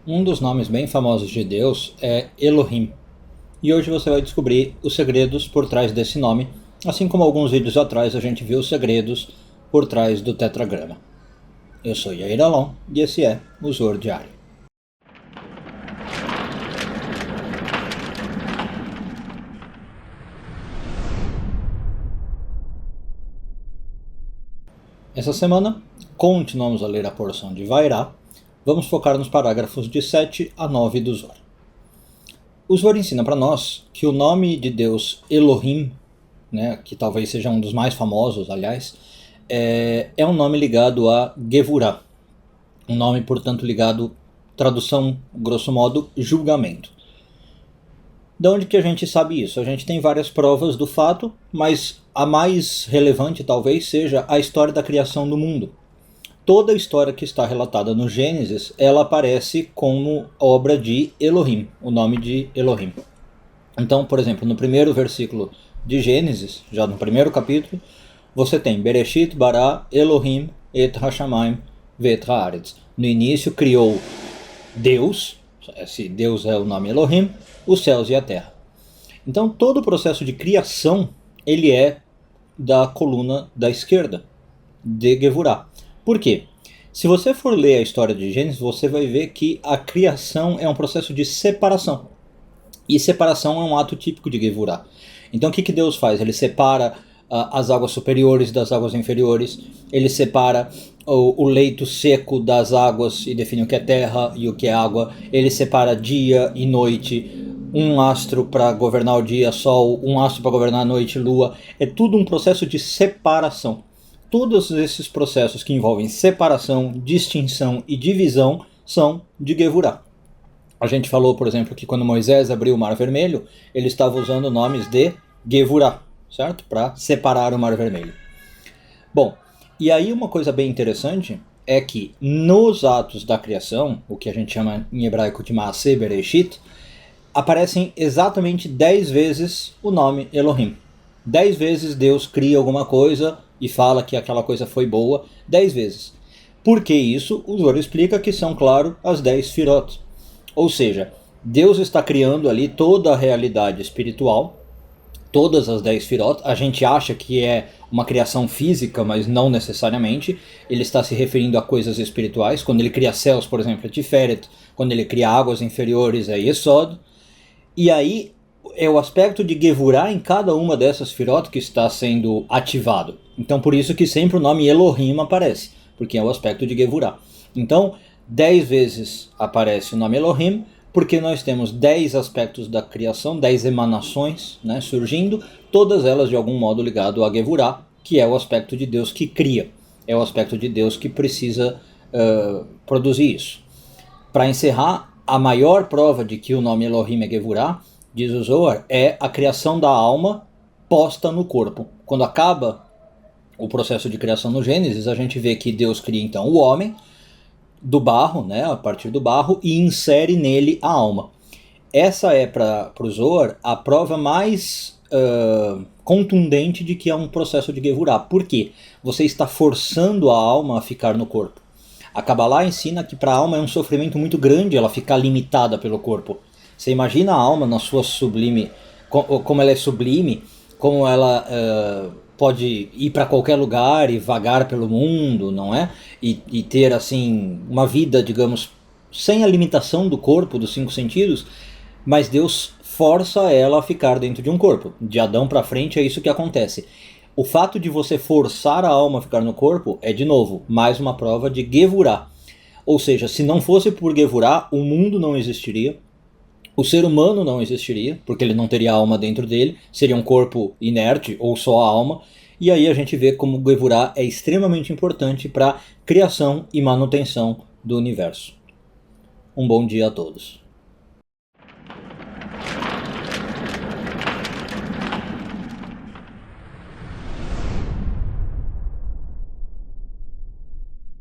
Um dos nomes bem famosos de Deus é Elohim, e hoje você vai descobrir os segredos por trás desse nome, assim como alguns vídeos atrás a gente viu os segredos por trás do tetragrama. Eu sou Yair Alon e esse é o Zoor Diário. Essa semana, continuamos a ler a porção de Vairá. Vamos focar nos parágrafos de 7 a 9 do Zohar. O Zohar ensina para nós que o nome de Deus Elohim, que talvez seja um dos mais famosos, aliás, é um nome ligado a Gevurah. Um nome, portanto, ligado, tradução, grosso modo, julgamento. De onde que a gente sabe isso? A gente tem várias provas do fato, mas a mais relevante talvez seja a história da criação do mundo. Toda a história que está relatada no Gênesis, ela aparece como obra de Elohim, o nome de Elohim. Então, por exemplo, no primeiro versículo de Gênesis, já no primeiro capítulo, você tem Bereshit bara Elohim et hashamayim ve'et haaretz. No início criou Deus, esse Deus é o nome Elohim, os céus e a terra. Então todo o processo de criação, ele é da coluna da esquerda, de Gevurah. Por quê? Se você for ler a história de Gênesis, você vai ver que a criação é um processo de separação. E separação é um ato típico de Gevurah. Então o que Deus faz? Ele separa as águas superiores das águas inferiores, ele separa o leito seco das águas e define o que é terra e o que é água, ele separa dia e noite, um astro para governar o dia, sol, um astro para governar a noite, lua. É tudo um processo de separação. Todos esses processos que envolvem separação, distinção e divisão são de Gevurah. A gente falou, por exemplo, que quando Moisés abriu o Mar Vermelho, ele estava usando nomes de Gevurah, certo? Para separar o Mar Vermelho. Bom, e aí uma coisa bem interessante é que nos atos da criação, o que a gente chama em hebraico de Maaseh Bereshit, aparecem exatamente 10 vezes o nome Elohim. 10 vezes Deus cria alguma coisa e fala que aquela coisa foi boa, 10 vezes. Por que isso? O Zohar explica que são, claro, as 10 Sfirot. Ou seja, Deus está criando ali toda a realidade espiritual, todas as 10 Sfirot. A gente acha que é uma criação física, mas não necessariamente. Ele está se referindo a coisas espirituais. Quando ele cria céus, por exemplo, é Tiferet. Quando ele cria águas inferiores, é Yesod. E aí é o aspecto de Gevurah em cada uma dessas Sfirot que está sendo ativado. Então por isso que sempre o nome Elohim aparece, porque é o aspecto de Gevurah. Então 10 vezes aparece o nome Elohim, porque nós temos 10 aspectos da criação, 10 emanações, surgindo, todas elas de algum modo ligado a Gevurah, que é o aspecto de Deus que cria, é o aspecto de Deus que precisa produzir isso. Para encerrar, a maior prova de que o nome Elohim é Gevurah, diz o Zohar, é a criação da alma posta no corpo. Quando acaba o processo de criação no Gênesis, a gente vê que Deus cria então o homem do barro, a partir do barro, e insere nele a alma. Essa é para o Zohar a prova mais contundente de que é um processo de Gevurah. Por quê? Você está forçando a alma a ficar no corpo. A Kabbalah ensina que para a alma é um sofrimento muito grande ela ficar limitada pelo corpo. Você imagina a alma na sua sublime, como ela é sublime, como ela pode ir para qualquer lugar e vagar pelo mundo, não é? E ter assim uma vida, digamos, sem a limitação do corpo, dos 5 sentidos, mas Deus força ela a ficar dentro de um corpo. De Adão para frente é isso que acontece. O fato de você forçar a alma a ficar no corpo é, de novo, mais uma prova de Gevurah. Ou seja, se não fosse por Gevurah, o mundo não existiria, o ser humano não existiria, porque ele não teria alma dentro dele, seria um corpo inerte ou só a alma. E aí a gente vê como Gevurah é extremamente importante para a criação e manutenção do universo. Um bom dia a todos.